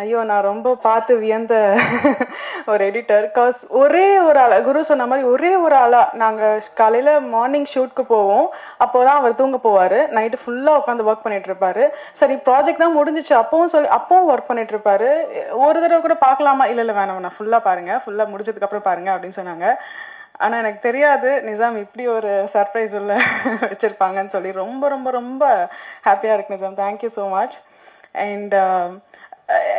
ஐயோ நான் ரொம்ப பார்த்து வியந்த ஒரு எடிட்டர். காஸ் ஒரே ஒரு ஆளா, குரு சொன்ன மாதிரி ஒரே ஒரு ஆளா நாங்கள் காலையில் மார்னிங் ஷூட்க்கு போவோம். அப்போ தான் அவர் தூங்க போவார். நைட்டு ஃபுல்லாக உட்காந்து ஒர்க் பண்ணிட்டு இருப்பாரு. சரி ப்ராஜெக்ட் தான் முடிஞ்சிச்சு அப்பவும் ஒர்க் பண்ணிட்டு இருப்பாரு. ஒரு தடவை கூட பார்க்கலாமா, இல்லை வேணாம் நான் ஃபுல்லாக பாருங்கள், ஃபுல்லாக முடிஞ்சதுக்கப்புறம் பாருங்கள் அப்படின்னு சொன்னாங்க. ஆனால் எனக்கு தெரியாது நிசாம் இப்படி ஒரு சர்ப்ரைஸ் உள்ள வச்சுருப்பாங்கன்னு சொல்லி ரொம்ப ரொம்ப ரொம்ப ஹாப்பியாக இருக்கு Nizam. Thank you so much. And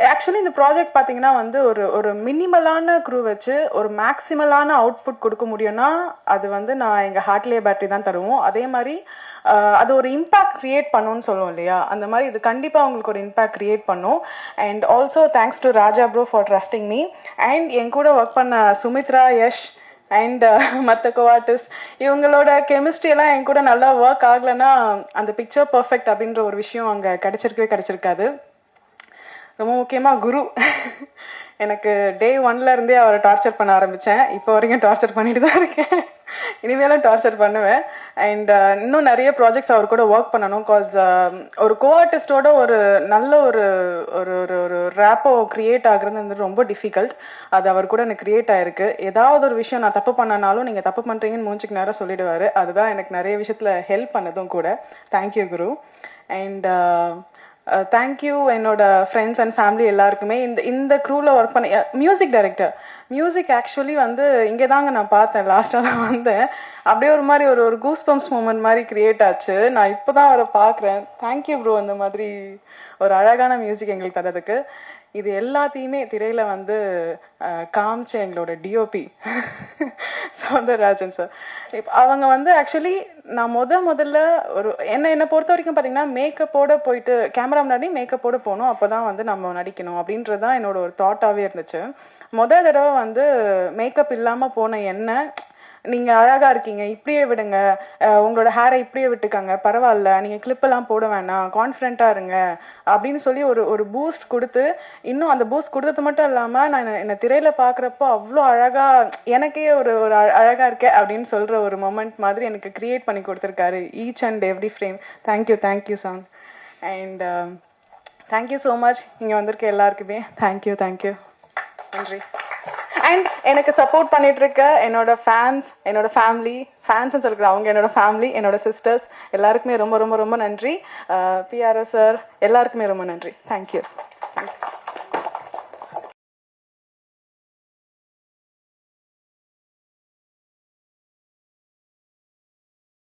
actually இந்த ப்ராஜெக்ட் பார்த்தீங்கன்னா வந்து ஒரு மினிமலான க்ரூ வச்சு ஒரு மேக்ஸிமலான அவுட்புட் கொடுக்க முடியும்னா அது வந்து நான் எங்கள் ஹார்ட்லேயே பேட்டரி தான் தருவோம். அதே மாதிரி அது ஒரு இம்பேக்ட் க்ரியேட் பண்ணுன்னு சொல்லுவோம் இல்லையா, அந்த மாதிரி இது கண்டிப்பாக அவங்களுக்கு ஒரு இம்பேக்ட் க்ரியேட் பண்ணும். And also thanks to Raja bro for trusting me. அண்ட் என் கூட ஒர்க் பண்ண சுமித்ரா, யஷ் அண்ட் மற்ற கோஆர்டிஸ்ட் இவங்களோட கெமிஸ்ட்ரியெல்லாம் என் கூட நல்லா ஒர்க் ஆகலைன்னா அந்த பிக்சர் பர்ஃபெக்ட் அப்படின்ற ஒரு விஷயம் அங்கே கிடைச்சிருக்காது. ரொம்ப முக்கியமாக குரு, எனக்கு டே 1ல இருந்தே அவரை டார்ச்சர் பண்ண ஆரம்பித்தேன். இப்போ வரைக்கும் டார்ச்சர் பண்ணிட்டு தான் இருக்கேன். இனிமேலும் டார்ச்சர் பண்ணுவேன். அண்ட் இன்னும் நிறைய ப்ராஜெக்ட்ஸ் அவர் கூட ஒர்க் பண்ணணும். காஸ் ஒரு கோஆர்டிஸ்டோட ஒரு நல்ல ஒரு ஒரு ஒரு ரேப்போ க்ரியேட் ஆகுறது வந்து ரொம்ப டிஃபிகல்ட். அது அவர் கூட எனக்கு க்ரியேட் ஆகிருக்கு. ஏதாவது ஒரு விஷயம் நான் தப்பு பண்ணனாலும் நீங்கள் தப்பு பண்ணுறீங்கன்னு மூஞ்சிக்கு நேரம் சொல்லிடுவார். அதுதான் எனக்கு நிறைய விஷயத்தில் ஹெல்ப் பண்ணதும் கூட. Thank you Guru. அண்ட் தேங்க்யூ என்னோட ஃப்ரெண்ட்ஸ் அண்ட் ஃபேமிலி எல்லாருக்குமே. இந்த க்ரூவில் ஒர்க் பண்ண மியூசிக் டைரக்டர். மியூசிக் ஆக்சுவலி வந்து இங்கே தாங்க நான் பார்த்தேன், லாஸ்ட்டாக தான் வந்தேன். அப்படியே ஒரு மாதிரி ஒரு கூஸ் பம்ப்ஸ் மூமெண்ட் மாதிரி க்ரியேட் ஆச்சு. நான் இப்போ தான் அவரை பார்க்குறேன். தேங்க்யூ ப்ரோ அந்த மாதிரி ஒரு அழகான மியூசிக் எங்களுக்கு தரதுக்கு. இது எல்லாத்தையுமே திரையில் வந்து காமிச்ச எங்களோட டிஓபி சௌந்தரராஜன் சார். இப்போ அவங்க வந்து ஆக்சுவலி நான் முதல்ல ஒரு என்னை பொறுத்த வரைக்கும் பார்த்தீங்கன்னா மேக்கப்போட போயிட்டு கேமரா முன்னாடி மேக்கப்போட போகணும், அப்போ தான் வந்து நம்ம நடிக்கணும் அப்படின்றது தான் என்னோட ஒரு தாட்டாகவே இருந்துச்சு. தடவை வந்து மேக்கப் இல்லாமல் போன என்ன, நீங்கள் அழகாக இருக்கீங்க, இப்படியே விடுங்க, உங்களோட ஹேரை இப்படியே விட்டுக்காங்க, பரவாயில்ல, நீங்கள் கிளிப்பெல்லாம் போட வேணாம், கான்ஃபிடென்ட்டாக இருங்க அப்படின்னு சொல்லி ஒரு பூஸ்ட் கொடுத்து, இன்னும் அந்த பூஸ்ட் கொடுத்தது மட்டும் இல்லாமல் நான் என்னை திரையில் பார்க்குறப்போ அவ்வளோ அழகாக எனக்கே ஒரு அழகாக இருக்கேன் அப்படின்னு சொல்கிற ஒரு மொமெண்ட் மாதிரி எனக்கு க்ரியேட் பண்ணி கொடுத்துருக்காரு each and every frame. Thank you song. And thank you so much இங்கே வந்திருக்க எல்லாருக்குமே. தேங்க்யூ நன்றி. அண்ட் எனக்கு சப்போர்ட் பண்ணிட்டு இருக்க என்னோட ஃபேன்ஸ், என்னோட ஃபேமிலி, ஃபேன்ஸ்ன்னு சொல்லிக்கிற அவங்க என்னோட ஃபேமிலி, என்னோட சிஸ்டர்ஸ் எல்லாருக்குமே ரொம்ப ரொம்ப ரொம்ப நன்றி. பிஆர்ஓ சார் எல்லாருக்குமே ரொம்ப நன்றி. தேங்க்யூ.